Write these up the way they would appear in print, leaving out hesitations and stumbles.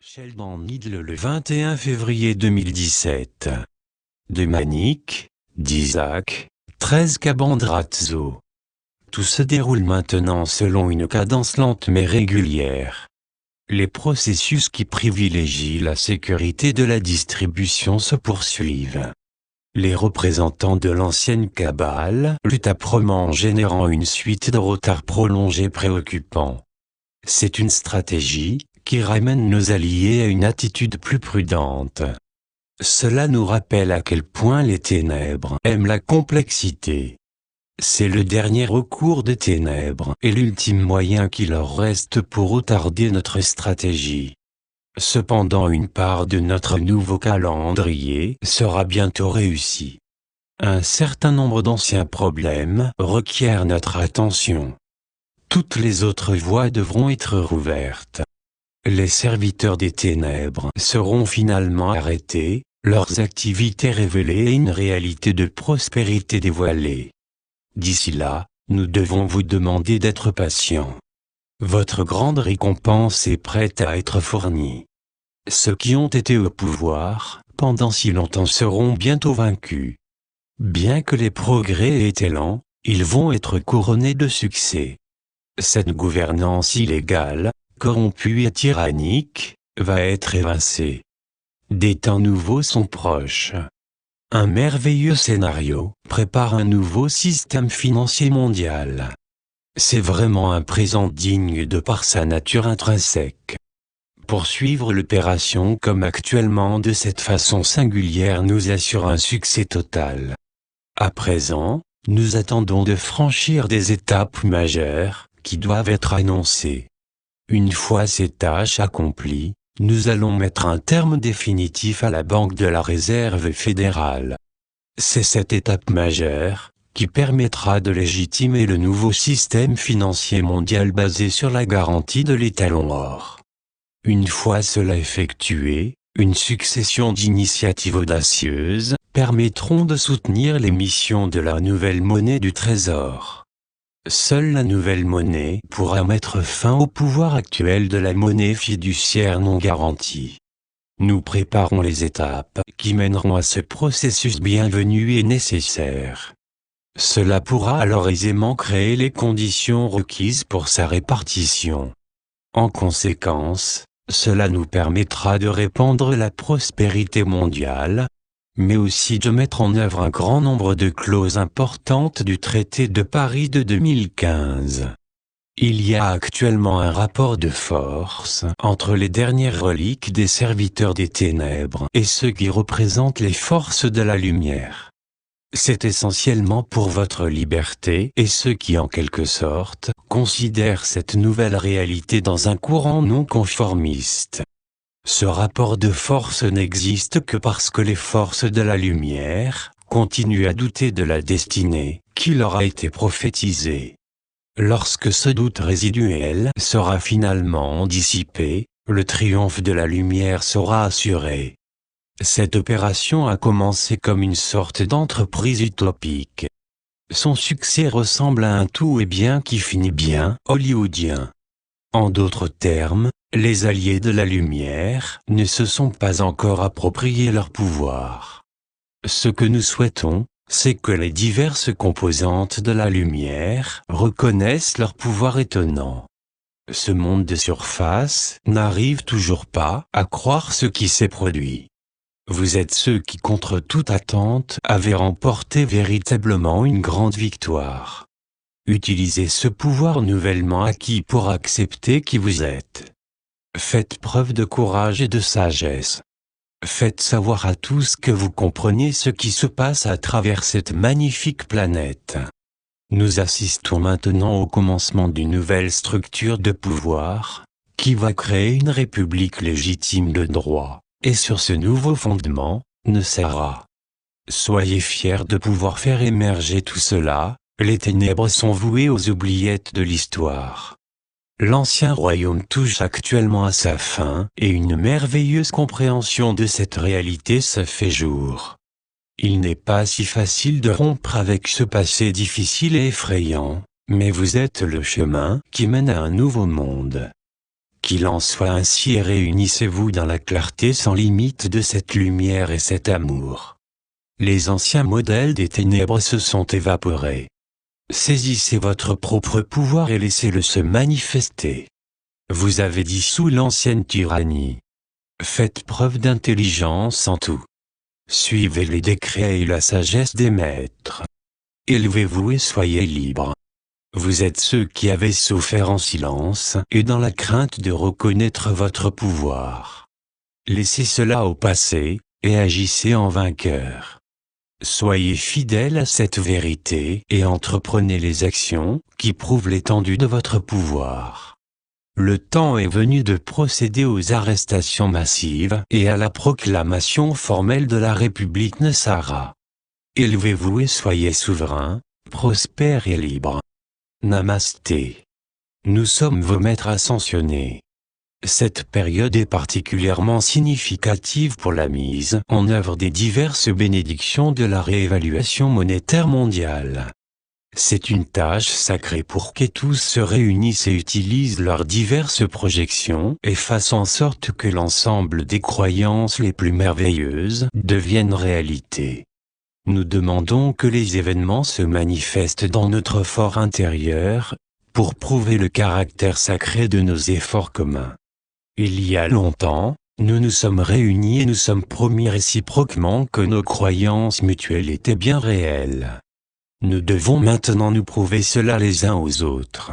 Sheldon Needle le 21 février 2017. De Manique, d'Isaac, 13 Cabandrazzo. Tout se déroule maintenant selon une cadence lente mais régulière. Les processus qui privilégient la sécurité de la distribution se poursuivent. Les représentants de l'ancienne cabale luttent âprement en générant une suite de retards prolongés préoccupants. C'est une stratégie qui ramène nos alliés à une attitude plus prudente. Cela nous rappelle à quel point les ténèbres aiment la complexité. C'est le dernier recours des ténèbres et l'ultime moyen qui leur reste pour retarder notre stratégie. Cependant, une part de notre nouveau calendrier sera bientôt réussie. Un certain nombre d'anciens problèmes requièrent notre attention. Toutes les autres voies devront être rouvertes. Les serviteurs des ténèbres seront finalement arrêtés, leurs activités révélées et une réalité de prospérité dévoilée. D'ici là, nous devons vous demander d'être patients. Votre grande récompense est prête à être fournie. Ceux qui ont été au pouvoir pendant si longtemps seront bientôt vaincus. Bien que les progrès aient été lents, ils vont être couronnés de succès. Cette gouvernance illégale, corrompue et tyrannique, va être évincée. Des temps nouveaux sont proches. Un merveilleux scénario prépare un nouveau système financier mondial. C'est vraiment un présent digne de par sa nature intrinsèque. Poursuivre l'opération comme actuellement de cette façon singulière nous assure un succès total. À présent, nous attendons de franchir des étapes majeures qui doivent être annoncées. Une fois ces tâches accomplies, nous allons mettre un terme définitif à la Banque de la Réserve fédérale. C'est cette étape majeure qui permettra de légitimer le nouveau système financier mondial basé sur la garantie de l'étalon or. Une fois cela effectué, une succession d'initiatives audacieuses permettront de soutenir l'émission de la nouvelle monnaie du Trésor. Seule la nouvelle monnaie pourra mettre fin au pouvoir actuel de la monnaie fiduciaire non garantie. Nous préparons les étapes qui mèneront à ce processus bienvenu et nécessaire. Cela pourra alors aisément créer les conditions requises pour sa répartition. En conséquence, cela nous permettra de répandre la prospérité mondiale, mais aussi de mettre en œuvre un grand nombre de clauses importantes du traité de Paris de 2015. Il y a actuellement un rapport de force entre les dernières reliques des serviteurs des ténèbres et ceux qui représentent les forces de la lumière. C'est essentiellement pour votre liberté et ceux qui en quelque sorte considèrent cette nouvelle réalité dans un courant non conformiste. Ce rapport de force n'existe que parce que les forces de la lumière continuent à douter de la destinée qui leur a été prophétisée. Lorsque ce doute résiduel sera finalement dissipé, le triomphe de la lumière sera assuré. Cette opération a commencé comme une sorte d'entreprise utopique. Son succès ressemble à un tout et bien qui finit bien hollywoodien. En d'autres termes, les alliés de la lumière ne se sont pas encore approprié leur pouvoir. Ce que nous souhaitons, c'est que les diverses composantes de la lumière reconnaissent leur pouvoir étonnant. Ce monde de surface n'arrive toujours pas à croire ce qui s'est produit. Vous êtes ceux qui, contre toute attente, avaient remporté véritablement une grande victoire. Utilisez ce pouvoir nouvellement acquis pour accepter qui vous êtes. Faites preuve de courage et de sagesse. Faites savoir à tous que vous comprenez ce qui se passe à travers cette magnifique planète. Nous assistons maintenant au commencement d'une nouvelle structure de pouvoir, qui va créer une république légitime de droit, et sur ce nouveau fondement, ne sera. Soyez fiers de pouvoir faire émerger tout cela. Les ténèbres sont vouées aux oubliettes de l'histoire. L'ancien royaume touche actuellement à sa fin et une merveilleuse compréhension de cette réalité se fait jour. Il n'est pas si facile de rompre avec ce passé difficile et effrayant, mais vous êtes le chemin qui mène à un nouveau monde. Qu'il en soit ainsi et réunissez-vous dans la clarté sans limite de cette lumière et cet amour. Les anciens modèles des ténèbres se sont évaporés. Saisissez votre propre pouvoir et laissez-le se manifester. Vous avez dissous l'ancienne tyrannie. Faites preuve d'intelligence en tout. Suivez les décrets et la sagesse des maîtres. Élevez-vous et soyez libres. Vous êtes ceux qui avez souffert en silence et dans la crainte de reconnaître votre pouvoir. Laissez cela au passé, et agissez en vainqueur. Soyez fidèles à cette vérité et entreprenez les actions qui prouvent l'étendue de votre pouvoir. Le temps est venu de procéder aux arrestations massives et à la proclamation formelle de la République Nsara. Élevez-vous et soyez souverains, prospères et libres. Namasté. Nous sommes vos maîtres ascensionnés. Cette période est particulièrement significative pour la mise en œuvre des diverses bénédictions de la réévaluation monétaire mondiale. C'est une tâche sacrée pour que tous se réunissent et utilisent leurs diverses projections et fassent en sorte que l'ensemble des croyances les plus merveilleuses deviennent réalité. Nous demandons que les événements se manifestent dans notre fort intérieur, pour prouver le caractère sacré de nos efforts communs. Il y a longtemps, nous nous sommes réunis et nous sommes promis réciproquement que nos croyances mutuelles étaient bien réelles. Nous devons maintenant nous prouver cela les uns aux autres.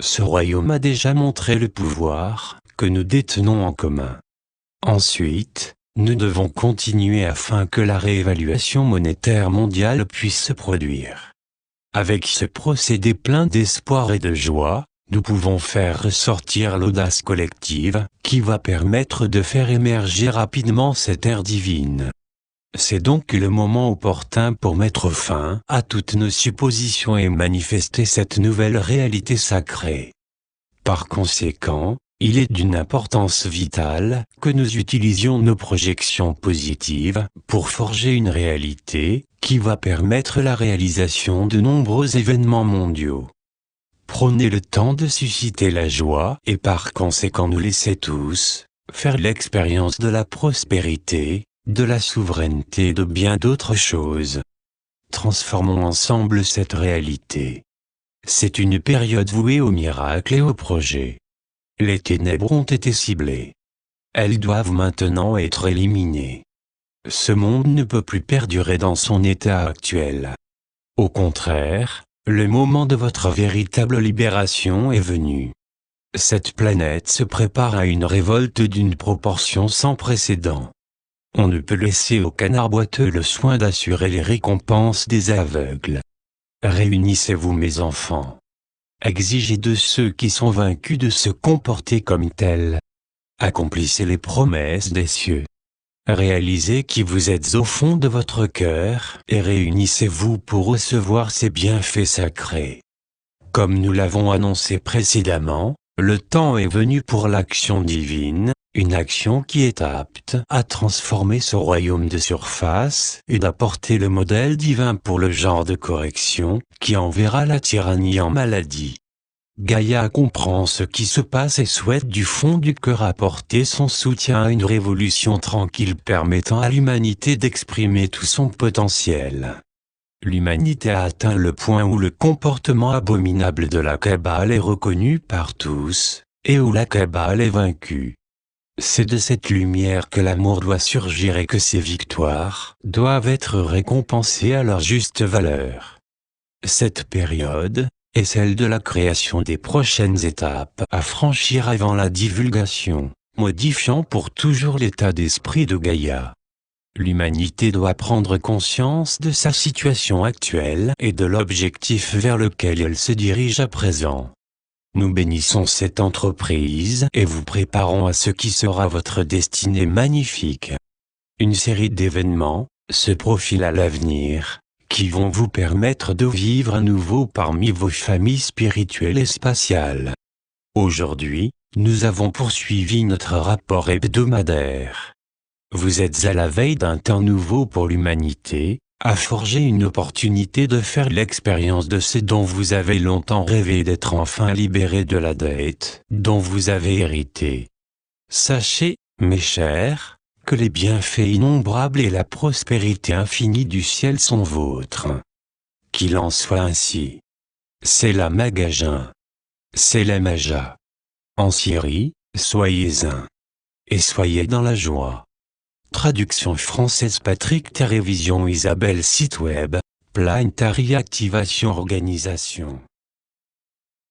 Ce royaume a déjà montré le pouvoir que nous détenons en commun. Ensuite, nous devons continuer afin que la réévaluation monétaire mondiale puisse se produire. Avec ce procédé plein d'espoir et de joie, nous pouvons faire ressortir l'audace collective, qui va permettre de faire émerger rapidement cette ère divine. C'est donc le moment opportun pour mettre fin à toutes nos suppositions et manifester cette nouvelle réalité sacrée. Par conséquent, il est d'une importance vitale que nous utilisions nos projections positives pour forger une réalité qui va permettre la réalisation de nombreux événements mondiaux. Prenez le temps de susciter la joie et par conséquent nous laissez tous faire l'expérience de la prospérité, de la souveraineté et de bien d'autres choses. Transformons ensemble cette réalité. C'est une période vouée au miracle et au projet. Les ténèbres ont été ciblées. Elles doivent maintenant être éliminées. Ce monde ne peut plus perdurer dans son état actuel. Au contraire, le moment de votre véritable libération est venu. Cette planète se prépare à une révolte d'une proportion sans précédent. On ne peut laisser au canard boiteux le soin d'assurer les récompenses des aveugles. Réunissez-vous mes enfants. Exigez de ceux qui sont vaincus de se comporter comme tels. Accomplissez les promesses des cieux. Réalisez qui vous êtes au fond de votre cœur et réunissez-vous pour recevoir ces bienfaits sacrés. Comme nous l'avons annoncé précédemment, le temps est venu pour l'action divine, une action qui est apte à transformer ce royaume de surface et d'apporter le modèle divin pour le genre de correction qui enverra la tyrannie en maladie. Gaïa comprend ce qui se passe et souhaite du fond du cœur apporter son soutien à une révolution tranquille permettant à l'humanité d'exprimer tout son potentiel. L'humanité a atteint le point où le comportement abominable de la Kabbale est reconnu par tous, et où la Kabbale est vaincue. C'est de cette lumière que l'amour doit surgir et que ses victoires doivent être récompensées à leur juste valeur. Cette période est celle de la création des prochaines étapes à franchir avant la divulgation, modifiant pour toujours l'état d'esprit de Gaïa. L'humanité doit prendre conscience de sa situation actuelle et de l'objectif vers lequel elle se dirige à présent. Nous bénissons cette entreprise et vous préparons à ce qui sera votre destinée magnifique. Une série d'événements se profile à l'avenir, qui vont vous permettre de vivre à nouveau parmi vos familles spirituelles et spatiales. Aujourd'hui, nous avons poursuivi notre rapport hebdomadaire. Vous êtes à la veille d'un temps nouveau pour l'humanité, a forgé une opportunité de faire l'expérience de ce dont vous avez longtemps rêvé, d'être enfin libéré de la dette dont vous avez hérité. Sachez, mes chers, que les bienfaits innombrables et la prospérité infinie du ciel sont vôtres. Qu'il en soit ainsi. C'est la Magasin. C'est la Maja. En Syrie, soyez-en. Et soyez dans la joie. Traduction française Patrick Térévision Isabelle Site web, Planetary Activation Organisation.